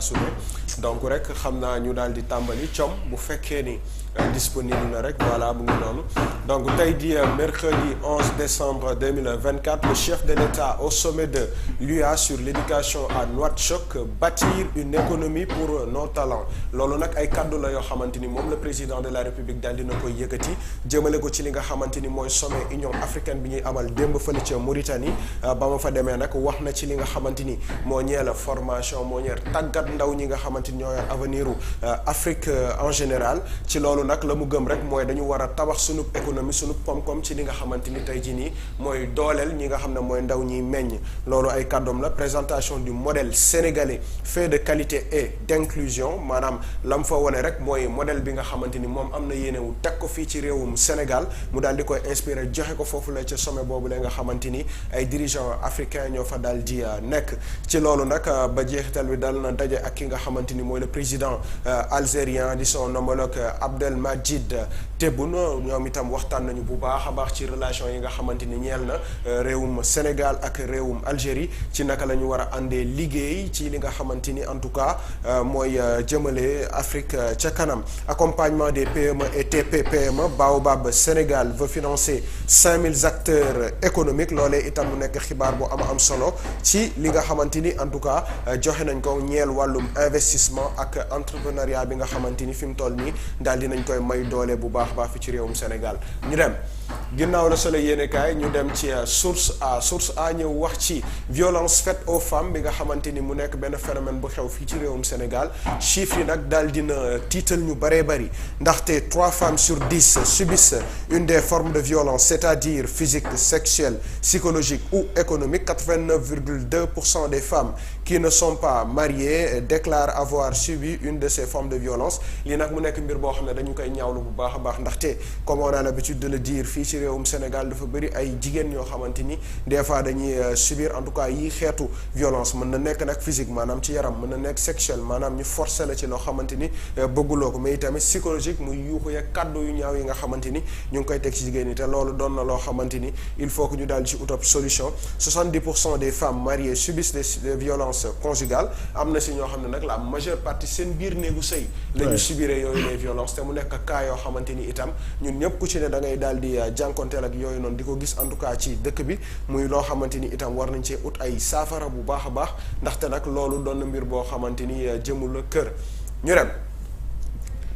saa su ne donc rek xam naa ñu daal di tàmbali com bu fekkee ni disponible na rek voilà mu ngi noonu donc tey di mercredi 11 décembre 2024 le chef de l'État au sommet de l'UA sur l'éducation à Nouakchott bâtir une économie pour nos talents loolu nag ay kaddu la yoo xamante ni moom le président de la République daal dina koy yëkkati jëmale ko ci li nga xamante ni mooy sommet Union africaine bi ñuy amal démb fële ca Mauritanie ba ma fa demee nag wax na ci li nga xamante ni moo ñeel formation moo ñeel tàggat ndaw ñi nga xamante ni ñoo yor avenir u Afrique en général ci loolu nag la mu gëm rek mooy dañu war a tabax sunu économie sunu koom-koom ci li nga xamante ni tey jii nii mooy dooleel ñi nga xam ne mooy ndaw ñiy meññ loolu ay kàddoom la présentation du modèle sénégalais fait de qualité et d'inclusion maanaam la mu fa wone rek mooy modèle bi nga xamante ni moom am na yéene wu teg ko fii ci réewum Sénégal mu daal di koy inspiré joxe ko foofu la ca sommet boobu la nga xamante ni ay dirigeants africains ñoo fa daal di nekk ci loolu nag ba jeexital bi dal na daje ak ki nga xamante ni mooy le président algérien di son homologue Abdelmadjid Tebboune ñoom itam waxtaan nañu bu baax a baax ci relation yi nga xamante ni ñeel na réewum Sénégal ak réewum Algérie ci naka la ñu war a àndee liggéey ci li nga xamante ni en tout cas mooy jëmale Afrique ca kanam accompagnement des PME et TPPME Baobab Sénégal veut financer 5000 acteurs économiques loolee itam mu nekk xibaar bu am solo ci li nga xamante ni en tout cas joxe nañ ko ñeel wàllum investissement ak entrepreneuriat bi nga xamante ni fi mu toll nii daal dinañ koy may doole bu baax baax fi ci réewum Sénégal ñu dem ginnaaw la Soleil yéenekaay ñu dem ci source a ñëw wax ci violence faite aux femmes bi nga xamante ni mu nekk benn phénomène bu xew fii ci réewum Sénégal chiffres yi nag daal dina tiital ñu bëree bëri ndaxte 3 femmes sur 10 subissent une des formes de violence c'est-à-dire physique sexuelle psychologique ou économique 89,2% des femmes qui ne sont pas mariées déclarent avoir subi une de ces formes de violence lii nag mu nekk mbir boo xam ne dañu koy ñaawlu bu baax a baax ndaxte comme on a l'habitude de le dire fii ci réewum Sénégal dafa bëri ay jigéen yoo xamante ni des fois dañuy subir en tout cas yi xeetu violence mën na nekk nag physique maanaam ci yaram mën na nekk sexuel maanaam ñu forcer la ci loo xamante ni bëgguloo ko mais tamit psychologique muy yuuxu ya kàddu yu ñaaw yi nga xamante ni ñu ngi koy teg ci jigéen ñi te loolu doon na loo xamante ni il faut que ñu daal ci utop solution 70% des femmes mariées subissent des violences conjugales am na si ñoo xam ne nag la majeure partie seen biir néegu sëy la ñu subiré yooyu les violences te mu nekk cas yoo xamante ni itam ñun ñëpp ku ci ne da ngay daal di jànkonteel ak yooyu noonu di ko gis en tout cas ci dëkk bi muy loo xamante ni itam war nañ cee ut ay saafara bu baax a baax ndaxte nag loolu doon na mbir boo xamante ni jëmul la kër ñu dem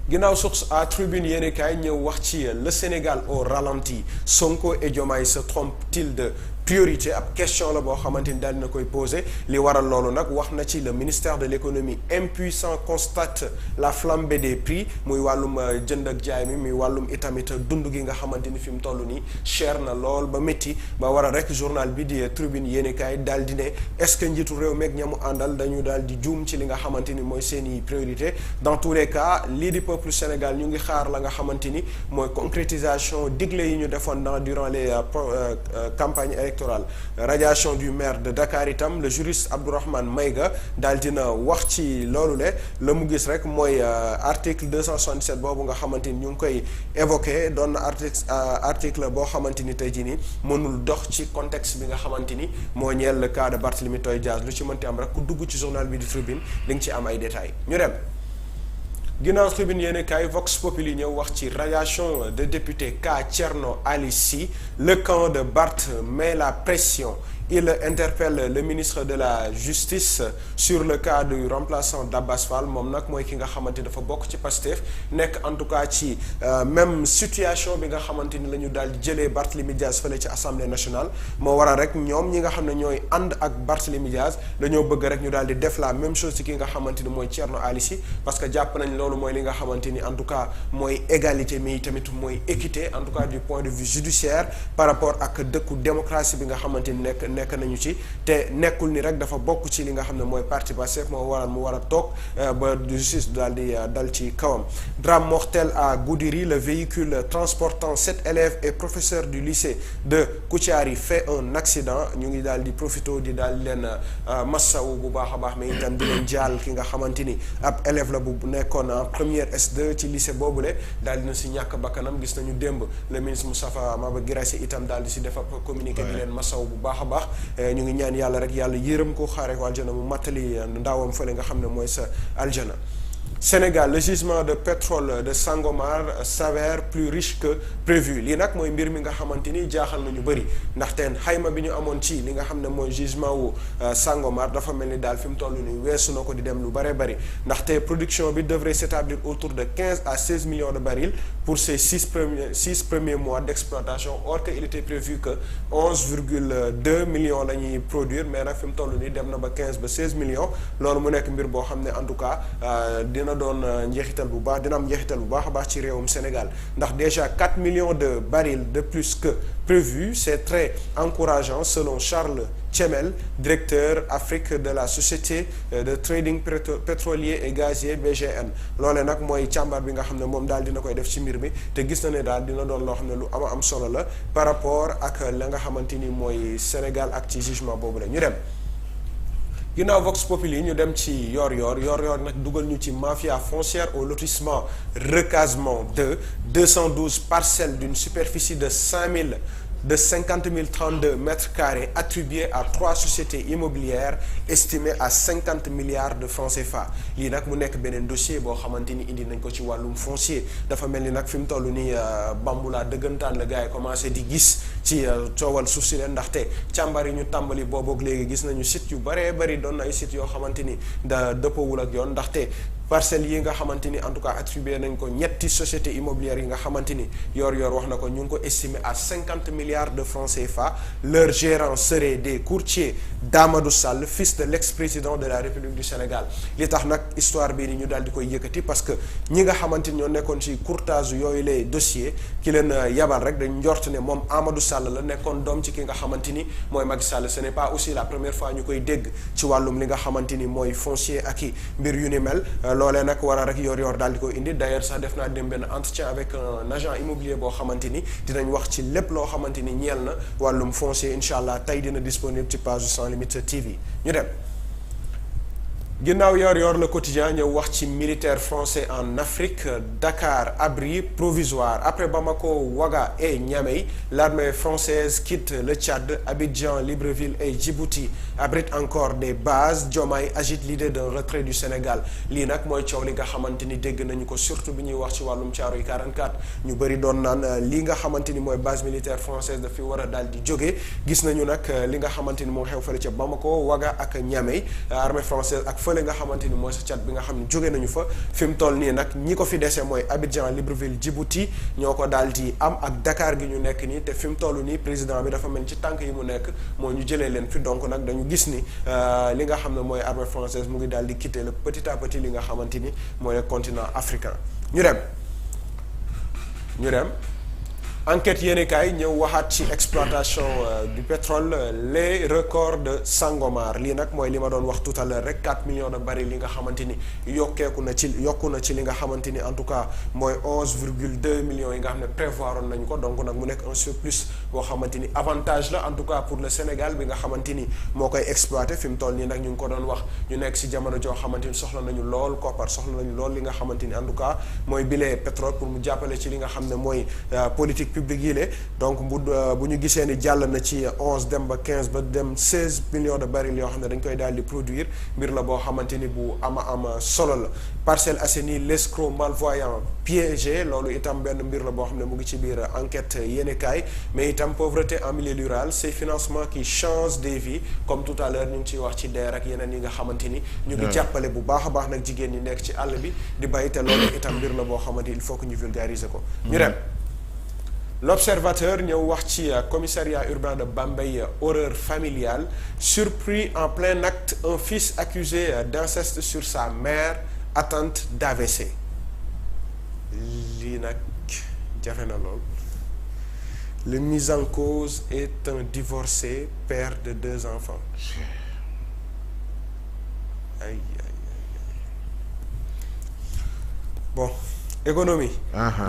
ginnaaw source à tribune yéenekaay ñëw wax ci le Sénégal au ralenti Sonko et Diomaye se trompent-ils de priorité ab question la boo xamante ni daal dina koy posé li waral loolu nag wax na ci le ministère de l'économie impuissant constate la flambée des prix muy wàllum jënd ak jaay mi muy wàllum itamit dund gi nga xamante ni fi mu toll nii cher na lool ba métti ba war a rek journal bi di tribune yéenekaay daal di ne est-ce que njiitu réew meeg ñamu àndal dañu daal di juum ci li nga xamante ni mooy seeni priorité dans tous les cas lii di peuple Sénégal ñu ngi xaar la nga xamante ni mooy concrétisation digle yi ñu defoon durant les campagnes radiation du maire de Dakar itam le juriste Abdourahmane Maïga daal dina wax ci loolu la mu gis rek mooy article 267 boobu nga xamante ni ñu ngi koy évoqué doon na article boo xamante ni tey jii nii mënul dox ci contexte bi nga xamante ni moo ñeel le cas de Barthélémy Toye Dias lu ci mënti am rek ku dugg ci journal bi di Tribune li nga ci am ay détails ñu dem ginnaaw Tribune yéenekaay Vox Populi ñëw wax ci radiation de député Ka Thierno Ali Sy le camp de Barth met la pression il interpelle le ministre de la justice sur le cas du remplaçant d'Abbas Fall moom nag mooy ki nga xamante dafa bokk ci Pastef nekk en tout cas ci même situation bi nga xamante ni la ñu daal di jëlee Barthélémy Dias fële ci assemblée nationale moo waral rek ñoom ñi nga xam ne ñooy ànd ak Barthélémy Dias dañoo bëgg rek ñu daal di def la même chose ci ki nga xamante ni mooy Thierno Ali Sy parce que jàpp nañ loolu mooy li nga xamante ni en tout cas mooy égalité mais tamit mooy équité en tout cas du point de vue judiciaire par rapport ak dëkku démocratie bi nga xamante ni nekk nañu ci te nekkul ni rek dafa bokk ci li nga xam ne mooy parti Pastef moo waral mu war a toog ba justice daal di dal ci kawam drame mortel à Goudiri le véhicule transportant 7 élèves et professeurs du lycée de Koutiari fait un accident ñu ngi daal di profito di daal di leen massawu bu baax a baax mais itam di leen jaal ki nga xamante ni ab élève la bu nekkoon en première S2 ci lycée boobule daal dina si ñàkk bakkanam gis nañu démb le ministre Moustapha Maba Guirassy itam daal di si def ab communiqué di leen massawu bu baax a baax baax ñu ngi ñaan yàlla rek yàlla yërëm ko xaare ko aljana mu mattali ndawam fële nga xam ne mooy sa aljana. Sénégal, le gisement de pétrole de Sangomar s'avère plus riche que prévu lii nag mooy mbir mi nga xamante ni jaaxal na ñu bëri ndaxte xayma bi ñu amoon ci li nga xam ne mooy gisement wu Sangomar dafa mel ni daal fi mu toll nii weesu na ko di dem lu bëree bëri ndaxte production bi devrait s'établir autour de 15 à 16 millions de barils pour ces six premiers mois d'exploitation, or que il était prévu que 11,2 millions la ñuy produire mais nag fi mu toll nii dem na ba 15 ba 16 millions loolu mu nekk mbir boo xam ne en tout cas dina doon njeexital bu baax dina am njeexital bu baax a baax ci réewum Sénégal ndax déjà 4 millions de barils de plus que prévu c'est très encourageant selon Charles Thiemel, directeur Afrique de la société de trading pétrolier et gazier BGN loolee nag mooy càmbar bi nga xam ne moom daal dina koy def ci mbir mi te gis na ne daal dina doon loo xam ne lu am solo la par rapport ak la nga xamante ni mooy Sénégal ak ci jugement boobu la ñu dem. ginnaaw Vox Populi ñu dem ci yor-yor nag dugal ñu ci mafia foncière au lotissement recasement de 212 parcelles d'une superficie de 50 032 mètres carrés attribués à 3 sociétés immobilières estimées à 50 milliards de francs CFA lii nag mu nekk beneen dossier boo xamante ni indi nañ ko ci wàllum foncier dafa mel ni nag fi mu toll nii bambulaa dëggantaan la gars yi commencé di gis ci coowal suuf si leen ndaxte càmbar yi ñu tàmbali booboog léegi gis nañu site yu bëree bëri doon na ay sites yoo xamante ni da dëppawul ak yoon ndaxte parcelles yi nga xamante ni en tout cas attribué nañ ko ñetti sociétés immobilières yi nga xamante ni yor wax na ko ñu ngi ko estimé à 50 milliards de francs CFA leur gérant serait des courtiers d'Amadou Sall fils de l'ex-président de la République du Sénégal li tax nag histoire bii ni ñu daal di koy yëkkati parce que ñi nga xamante ni ñoo nekkoon ci courtage yooyu les dossiers ki leen yabal rek dañ njort ne moom Amadou Sall la nekkoon doom ci ki nga xamante ni mooy Macky Sall ce n'est pas aussi la première fois ñu koy dégg ci wàllum li nga xamante ni mooy foncier ak i mbir yu ni mel loolee nag war a rek yor daal di koy indi d'ailleurs sax def naa dem benn entretien avec un agent immobilier boo xamante ni dinañ wax ci lépp loo xamante ni ñeel na wàllum foncier incha allah tey dina disponible ci page Sans Limites TV ñu dem. ginnaaw yor le quotidien ñëw wax ci militaires français en Afrique Dakar abri provisoire après Bamako, Ouaga et Niamey l'armée française quitte le Tchad, Abidjan, Libreville et Djibouti abrite encore des bases. Diomaye agite l'idée d'un retrait du Sénégal lii nag mooy coow li nga xamante ni dégg nañu ko surtout bi ñuy wax ci wàllum Thiaroye 44 ñu bëri doon naan li nga xamante ni mooy base militaire française daf fi war a daal di jóge gis nañu nag li nga xamante ni moo xew fële ca Bamako, Ouaga ak Niamey armée française ak fële nga xamante ni mooy sa Tchad bi nga xam ne jóge nañu fa fi mu toll nii nag ñi ko fi dese mooy Abidjan, Libreville, Djibouti ñoo ko daal di am ak Dakar gi ñu nekk nii te fi mu toll nii président bi dafa mel ci tànk yi mu nekk moo ñu jëlee leen fi donc nag dañu gis ni li nga xam ne mooy armée française mu ngi daal di quitter le petit à petit li nga xamante ni mooy continent africain ñu dem enquête yéenekaay ñëw waxaat ci exploitation du pétrole les records de Sangomar lii nag mooy li ma doon wax tout à l'heure rek 4 millions de barils li nga xamante ni yokku na ci li nga xamante ni en tout cas mooy 11,2 millions yi nga xam ne prévoir woon nañu ko donc nag mu nekk un surplus boo xamante ni avantage la en tout cas pour le Sénégal bi nga xamante ni moo koy exploité fi mu toll nii nag ñu ngi ko doon wax ñu nekk si jamono joo xamante ni soxla nañu lool koppar soxla nañu lool li nga xamante ni en tout cas mooy bile pétrole pour mu jàppale ci li nga xam ne mooy politique publique yi le donc bu ñu gisee ni jàll na ci 11 dem ba 15 ba dem 16 millions de barils yoo xam ne dañ koy daal di produire mbir la boo xamante ni bu ama solo la Parcelles Assainies l'escroc malvoyant piégé loolu itam benn mbir la boo xam ne mu ngi ci biir enquête yéenekaay mais itam pauvreté en milieu rural ces financements qui changent des vies comme tout à l'heure ñu ngi ciy wax ci DER ak yeneen yi nga xamante ni ñu ngi jàppale bu baax a baax nag jigéen ñi nekk ci àll bi di bàyyi te loolu itam mbir la boo xamante il faut que ñu vulgariser ko ñu dem L'Observateur ñëw wax ci commissariat urbain de Bambey horreur familiale surpris en plein acte un fils accusé d'inceste sur sa mère atteinte d'AVC lii nag jafe na lool le mis en cause est un divorcé père de 2 enfants aïe. Bon, économie.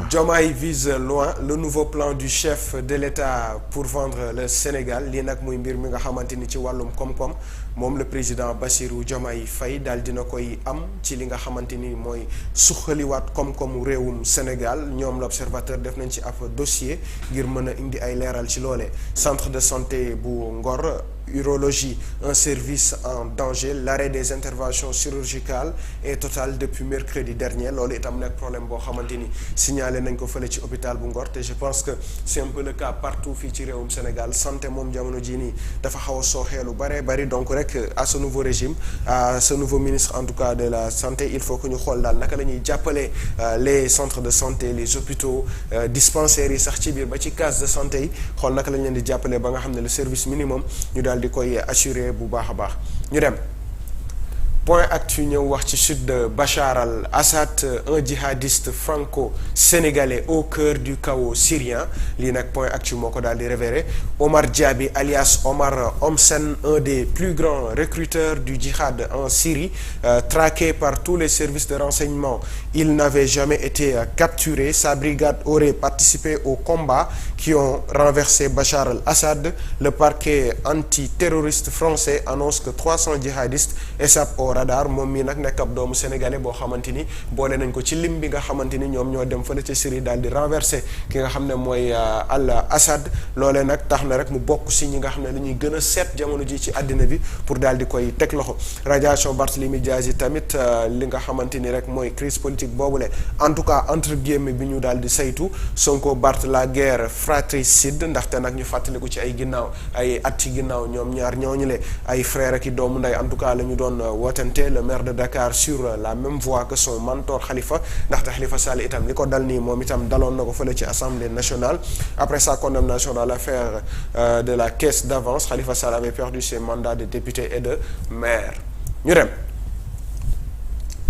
Diomaye vise loin le nouveau plan du chef de l'État pour vendre le Sénégal lii nag muy mbir mi nga xamante ni ci wàllum koom-koom moom le président Bassirou Diomaye Faye daal dina koy am ci li nga xamante ni mooy suqaliwaat koom-koomu réewum Sénégal ñoom l'Observateur def nañ ci ab dossier ngir mën a indi ay leeral ci loolee centre de santé bu Ngor urologie, un service en danger. L'arrêt des interventions chirurgicales est total depuis mercredi dernier. Loolu itam nekk problème boo xamante ni signalé nañ ko fële ci hôpital bu Ngor te je pense que c'est un peu le cas partout fii ci réewum Sénégal. Santé moom jamono jii nii dafa xaw a sooxee lu bari donc rek à ce nouveau régime, à ce nouveau ministre en tout cas de la santé, il faut que ñu xool daal naka la ñuy jàppale les centres de santé, les hôpitaux, dispensaires yi sax ci biir ba ci case de santé yi, xool naka lañ leen di jàppale ba nga xam ne le service minimum ñu daal di koy assurer bu baax a baax. ñu dem point actu ñëw wax ci chute de Bachar al-Assad, un djihadiste franco-sénégalais au cœur du chaos syrien. Lii nag point actu moo ko daal di révélé. Omar Diaby alias Omar Homsen, un des plus grands recruteurs du djihad en Syrie, traqué par tous les services de renseignement. Il n'avait jamais été capturé. Sa brigade aurait participé aux combats qui ont renversé Bachar al-Assad. Le parquet antiterroriste français annonce que 300 djihadistes échappent au radar. Moom mii nag nekk ab doomu sénégalais boo xamante ni boole nañ ko ci lim bi nga xamante ni ñoom ñoo dem fële ca Syrie daal di renverser ki nga xam ne mooy al-Assad. loolee nag tax na rek mu bokk si ñi nga xam ne dañuy gën a seet jamono ji ci àddina bi pour daal di koy teg loxo. radiation Barthélémy Dias yi tamit li nga xamante ni rek mooy crise politique boobule en tout cas entre guillemets bi ñu daal di saytu. Sonko Barth la guerre fratricide, ndaxte nag ñu fàttaliku ci ay ginnaaw ay at ci ginnaaw ñoom ñaar ñooñu le ay frère ak i doomu ndey en tout cas la ñu doon wootante. Le maire de Dakar sur la même voie que son mentor Khalifa, ndaxte Khalifa Sall itam li ko dal nii moom itam daloon na ko fële ci Assemblée nationale. Après sa condamnation dans l'affaire de la caisse d'avance, Khalifa Sall avait perdu ses mandats de député et de maire. ñu dem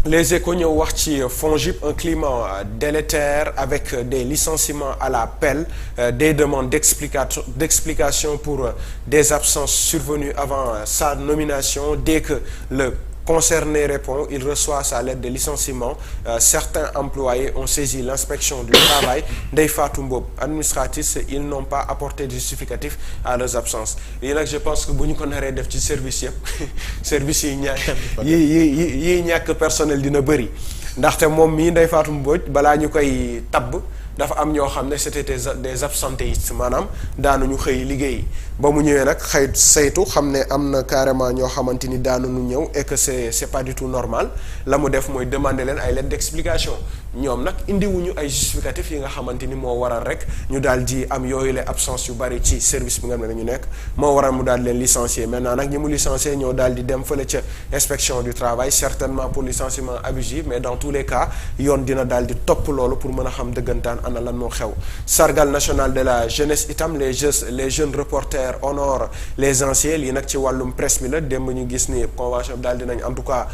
Les Échos ñëw wax ci FONGIP, un climat délétère avec des licenciements à la pelle, des demandes d'explication pour des absences survenues avant sa nomination. Dès que le concerné répond, il reçoit sa lettre de licenciement. Certains employés ont saisi l'inspection du travail. Ndeye Fatou Mboup, administratifs, ils n'ont pas apporté de justificatif à leurs absences. Et là, je pense que bu ñu ko naree def ci service yëpp service yi ñàkk personnel dina bëri ndaxte moom mii Ndeye Fatou Mboup balaa ñu koy tabb dafa am ñoo xam ne c'était des absentéistes, maanaam daanuñu xëy liggéey ba mu ñëwee nag xëy saytu xam ne am na carrément ñoo xamante ni daanuñu ñëw et que c'est pas du tout normal. La mu def mooy demander leen ay lettre d'explication. ñoom nag indiwuñu ay justificatifs yi nga xamante ni moo waral rek ñu daal di am yooyu les absence yu bari ci service bi nga xam ne ñu nekk moo waral mu daal leen licencier. Maintenant nag ñi mu licencier ñoo daal di dem fële ca inspection du travail, certainement pour licenciement abusif, mais dans tous les cas yoon dina daal di topp loolu pour mën a xam dëggantaan ana lan moo xew. Sargal national de la jeunesse itam, les jeunes reporters honorent les anciens. Lii nag ci wàllum presse bi la démb ñu gis ni convention bi daal dinañ en tout cas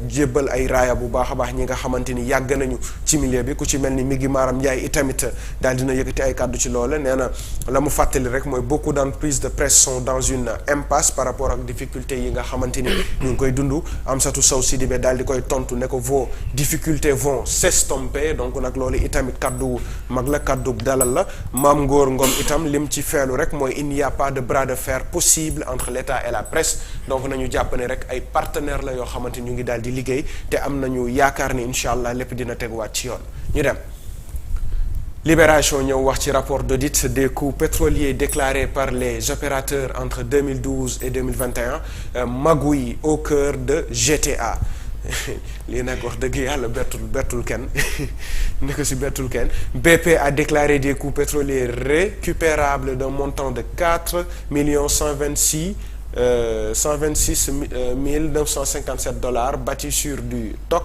jébbal ay raaya bu baax a baax ñi nga xamante ni yàgg nañu ci milieu bi. Ku ci mel ni Migi Maram Ndiaye itamit daal dina yëkkati ay kàddu ci loole. Nee na la mu fàttali rek mooy beaucoup d'entreprises de presse sont dans une impasse par rapport ak difficultés yi nga xamante ni ñu ngi koy dund. Amsatou Sow Sidibé daal di koy tontu ne ko vos difficultés vont s'estomper. Donc nag loolu itamit kàddu mag la, kàddu dalal la. Mame Ngor Ngom itam lim ci feelu rek mooy il n'y a pas de bras de fer possible entre l'État et la presse. Donc nañu jàpp ne rek ay partenaires la yoo xamante ni ñu ngi daal di liggéey te am nañu yaakaar ni incha allah lépp dina teguwaat ci yoon. ñu dem Libération ñëw wax ci rapport d'audit des coûts pétroliers déclarés par les opérateurs entre 2012 et 2021, magouille au cœur de GTA. lii nag wax dëgg yàlla bettul kenn ne ko si bettul kenn. BP a déclaré des coûts pétroliers récupérables d'un montant de 4 126 957 $, bâtis sur du TOC.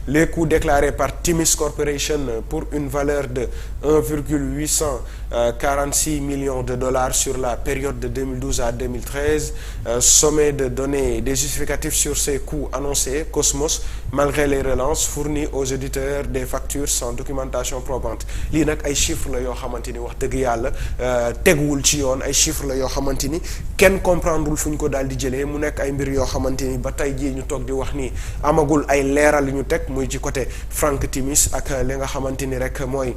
Les coûts déclarés par Timis Corporation pour une valeur de 1,846 millions de $, sur la période de 2012 à 2013. Sommet de donner des justificatifs sur ces coûts annoncés. Cosmos, malgré les relances, fournit aux auditeurs des factures sans documentation probante. Lii nag ay chiffres la yoo xamante ni wax dëgg yàlla teguwul ci yoon. Ay chiffres la yoo xamante ni kenn comprendrewul fu ñu ko daal di jëlee. Mu nekk ay mbir yoo xamante ni ba tey jii ñu toog di wax ni amagul ay leeral yu ñu teg muy ci côté Frank Timis ak li nga xamante ni rek mooy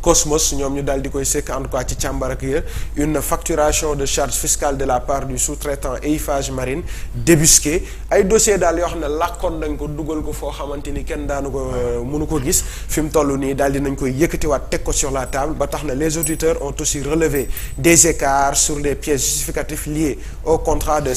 Cosmos ñoom ñu daal di koy sekk en tout cas ci càmbar ak yër une facturation de charge fiscale de la part du sous-traitant Eiffage Marine débusqué ay dossier daal yoo xam ne làkkoon nañ ko dugal ko foo xamante ni kenn daanu ko mënu ko gis fi mu toll nii daal di nañ koy yëkkatiwaat teg ko sur la table ba tax na les auditeurs ont aussi relevé des écarts sur les pièces justificatives liées au contrat de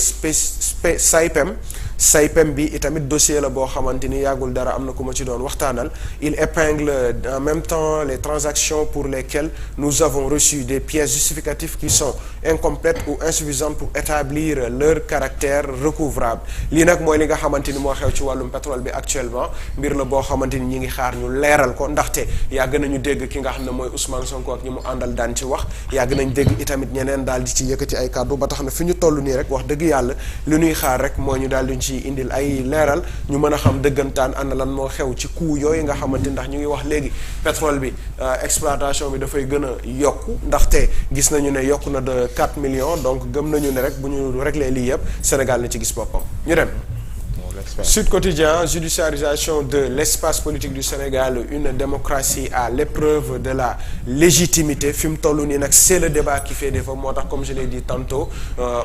SAIPEM bi itamit dossier la boo xamante ni yàggul dara am na ku ma ci doon waxtaanal il épingle en même temps les transactions pour lesquelles nous avons reçu des pièces justificatives qui sont incomplètes ou insuffisantes pour établir leur caractère recouvrable lii nag mooy li nga xamante ni moo xew ci wàllum pétrole bi actuellement mbir la boo xamante ni ñi ngi xaar ñu leeral ko ndaxte yàgg nañu dégg ki nga xam ne mooy Ousmane Sonko ak ñi mu àndal daan ci wax yàgg nañ dégg itamit ñeneen daal di ci yëkkati ay kàddu ba tax na fi ñu toll nii rek wax dëgg yàlla li ñuy xaar rek moo ñu daal di ci indil ay leeral ñu mën a xam dëggantaan ana lan moo xew ci coût yooyu nga xamante ndax ñu ngi wax léegi pétrole bi exploitation bi dafay gën a yokku ndaxte gis nañu ne yokku na de 4 millions donc gëm nañu ne rek bu ñu réglé lii yëpp Sénégal na ci gis boppam ñu dem. Sud Quotidien, judiciarisation de l'espace politique du Sénégal, une démocratie à l'épreuve de la légitimité. Fi mu toll nii nag c'est le débat qui fait défaut moo tax comme je l'ai dit tantôt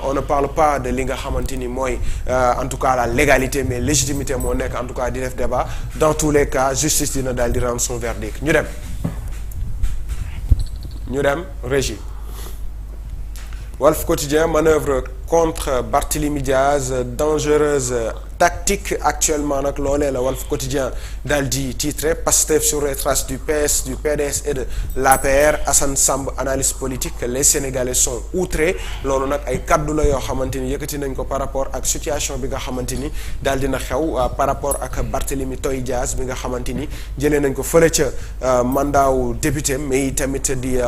on ne parle pas de li nga xamante ni mooy en tout cas la légalité mais légitimité moo nekk en tout cas di def débat dans tous les cas justice dina daal di rendre son verdict ñu dem régie Walf Quotidien, manœuvre contre Barthélémy Diaz, dangereuse tactique actuellement nag loolee la Walf Quotidien daal di titré Pastef sur les traces du PS, du PDS et de l'APR. Assane Samb, analyse politique, les Sénégalais sont outrés loolu nag ay kaddu la yoo xamante ni yëkkati nañ ko par rapport ak situation bi nga xamante ni daal dina xew par rapport ak Barthélémy Toye Diaz bi nga xamante ni jëlee nañ ko fële ca mandaawu député mais tamit di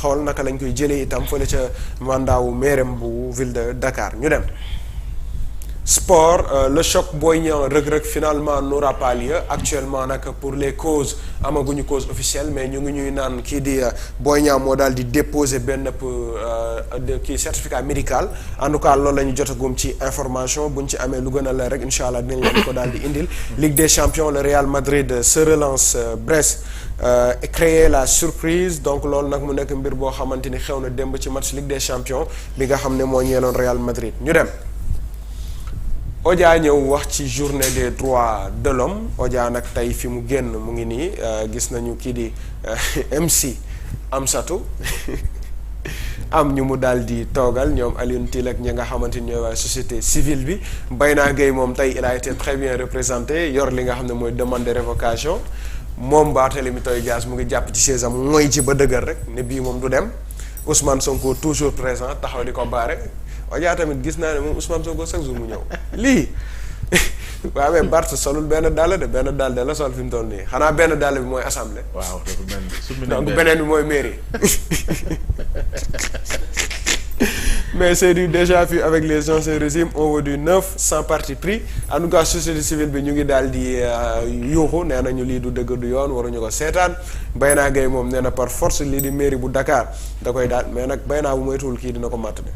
xool naka lañ koy jëlee itam fële ca mandaawu mairem bu ville de Dakar ñu dem. Sport, le choc Boy Niang Reug Reug finalement n'aura pas lieu actuellement nag pour les causes amaguñu cause officielle mais ñu ngi ñuy naan kii di Boy Niang moo daal di déposer benn kii certificat médical en tout cas loolu la ñu jotagum ci information buñ ci amee lu gën a leer rek incha allah dinañ leen ko daal di indil. Ligue des champions le Real Madrid se relance Brest créer la surprise donc loolu nag mu nekk mbir boo xamante ni xew na démb ci match Ligue des champions bi nga xam ne moo ñeeloon Real Madrid ñu dem. Odia ñëw wax ci journée des droits de l'homme Odia nag tey fi mu génn mu ngi nii gis nañu kii di MC Amsatou am ñu mu daal di toogal ñoom Alioune Tine ak ñi nga xamante ni ñooy waa société civile bi Bayna Gueye moom tey il a été très bien représenté yor li nga xam ne mooy demande de révocation moom Barthélémy Toye Dias mu ngi jàpp ci chaise am mooy ci ba dëgër rek ne bii moom du dem Ousmane Sonko toujours présent taxaw di ko baare Odia tamit gis naa ne moom Ousmane Sonko chaque jour mu ñëw lii waaw mais Bart solul benn dàll de benn dàll de la sol fi mu toll nii xanaa benn dàll bi mooy assemblée. waaw donc beneen bi mooy mairie. mais c'est du déjà vu avec les anciens régimes on veut du neuf sans parti pris en tout cas société civile bi ñu ngi daal di yuuxu nee nañu lii du dëgg du yoon waruñu ko seetaan Bayna Gueye moom nee na par force lii di mairie bu Dakar da koy daal mais nag Bayna bu moytuwul kii dina ko matt de.